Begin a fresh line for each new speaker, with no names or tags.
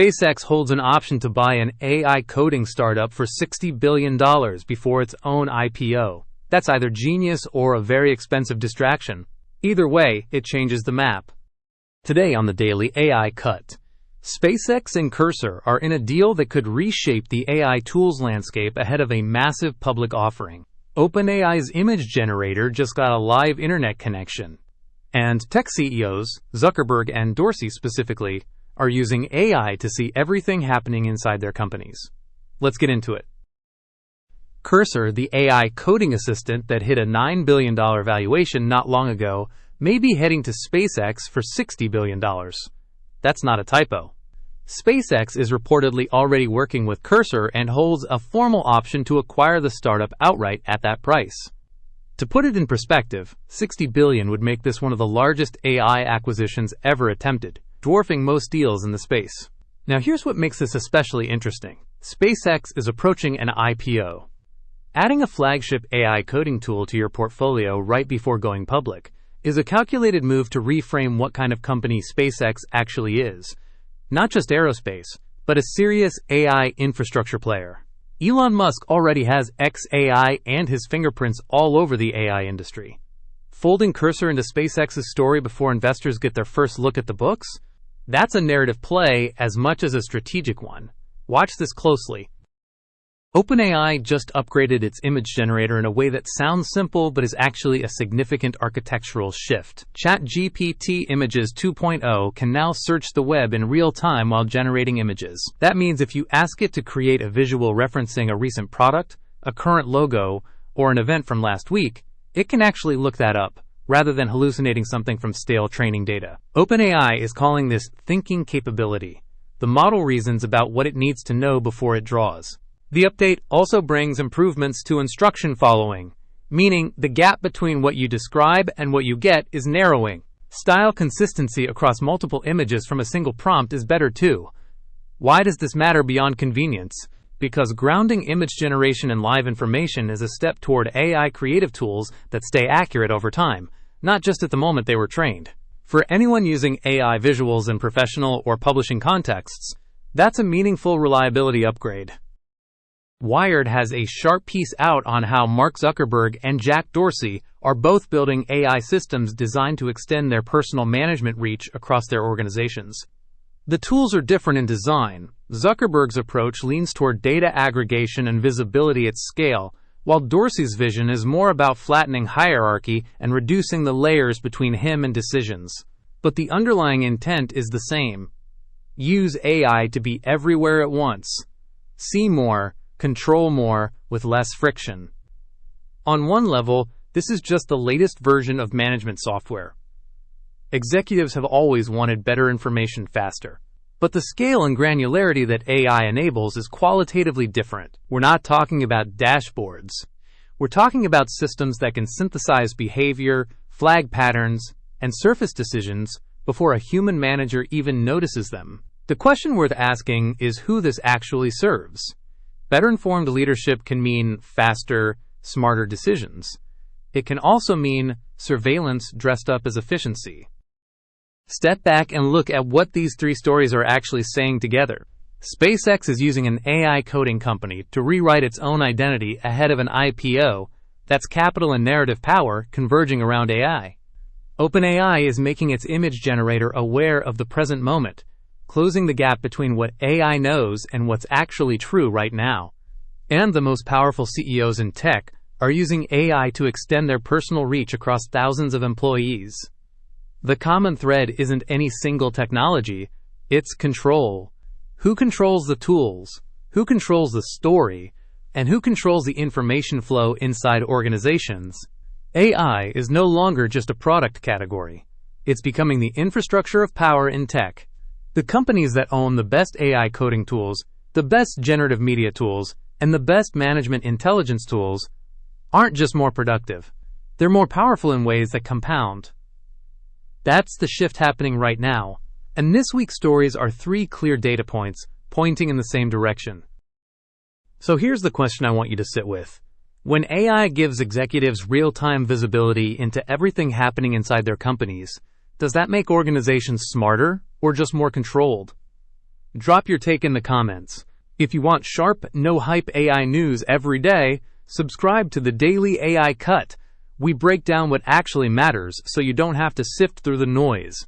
SpaceX holds an option to buy an AI coding startup for $60 billion before its own IPO. That's either genius or a very expensive distraction. Either way, it changes the map. Today on the Daily AI Cut, SpaceX and Cursor are in a deal that could reshape the AI tools landscape ahead of a massive public offering. OpenAI's image generator just got a live internet connection. And tech CEOs, Zuckerberg and Dorsey specifically, are using AI to see everything happening inside their companies. Let's get into it. Cursor, the AI coding assistant that hit a $9 billion valuation not long ago, may be heading to SpaceX for $60 billion. That's not a typo. SpaceX is reportedly already working with Cursor and holds a formal option to acquire the startup outright at that price. To put it in perspective, $60 billion would make this one of the largest AI acquisitions ever attempted, dwarfing most deals in the space. Now here's what makes this especially interesting. SpaceX is approaching an IPO. Adding a flagship AI coding tool to your portfolio right before going public is a calculated move to reframe what kind of company SpaceX actually is. Not just aerospace, but a serious AI infrastructure player. Elon Musk already has XAI and his fingerprints all over the AI industry. Folding Cursor into SpaceX's story before investors get their first look at the books? That's a narrative play as much as a strategic one. Watch this closely. OpenAI just upgraded its image generator in a way that sounds simple but is actually a significant architectural shift. ChatGPT Images 2.0 can now search the web in real time while generating images. That means if you ask it to create a visual referencing a recent product, a current logo, or an event from last week, it can actually look that up, rather than hallucinating something from stale training data. OpenAI is calling this thinking capability. The model reasons about what it needs to know before it draws. The update also brings improvements to instruction following, meaning the gap between what you describe and what you get is narrowing. Style consistency across multiple images from a single prompt is better too. Why does this matter beyond convenience? Because grounding image generation in live information is a step toward AI creative tools that stay accurate over time, not just at the moment they were trained. For anyone using AI visuals in professional or publishing contexts, that's a meaningful reliability upgrade. Wired has a sharp piece out on how Mark Zuckerberg and Jack Dorsey are both building AI systems designed to extend their personal management reach across their organizations. The tools are different in design. Zuckerberg's approach leans toward data aggregation and visibility at scale, while Dorsey's vision is more about flattening hierarchy and reducing the layers between him and decisions. But the underlying intent is the same. Use AI to be everywhere at once. See more, control more, with less friction. On one level, this is just the latest version of management software. Executives have always wanted better information faster. But the scale and granularity that AI enables is qualitatively different. We're not talking about dashboards. We're talking about systems that can synthesize behavior, flag patterns, and surface decisions before a human manager even notices them. The question worth asking is who this actually serves. Better-informed leadership can mean faster, smarter decisions. It can also mean surveillance dressed up as efficiency. Step back and look at what these three stories are actually saying together. SpaceX is using an AI coding company to rewrite its own identity ahead of an IPO. That's capital and narrative power converging around AI. OpenAI is making its image generator aware of the present moment, closing the gap between what AI knows and what's actually true right now. And the most powerful CEOs in tech are using AI to extend their personal reach across thousands of employees. The common thread isn't any single technology, it's control. Who controls the tools? Who controls the story? And who controls the information flow inside organizations? AI is no longer just a product category. It's becoming the infrastructure of power in tech. The companies that own the best AI coding tools, the best generative media tools, and the best management intelligence tools aren't just more productive. They're more powerful in ways that compound. That's the shift happening right now. And this week's stories are three clear data points pointing in the same direction. So here's the question I want you to sit with. When AI gives executives real-time visibility into everything happening inside their companies, does that make organizations smarter or just more controlled? Drop your take in the comments. If you want sharp, no-hype AI news every day, subscribe to the Daily AI Cut. We break down what actually matters so you don't have to sift through the noise.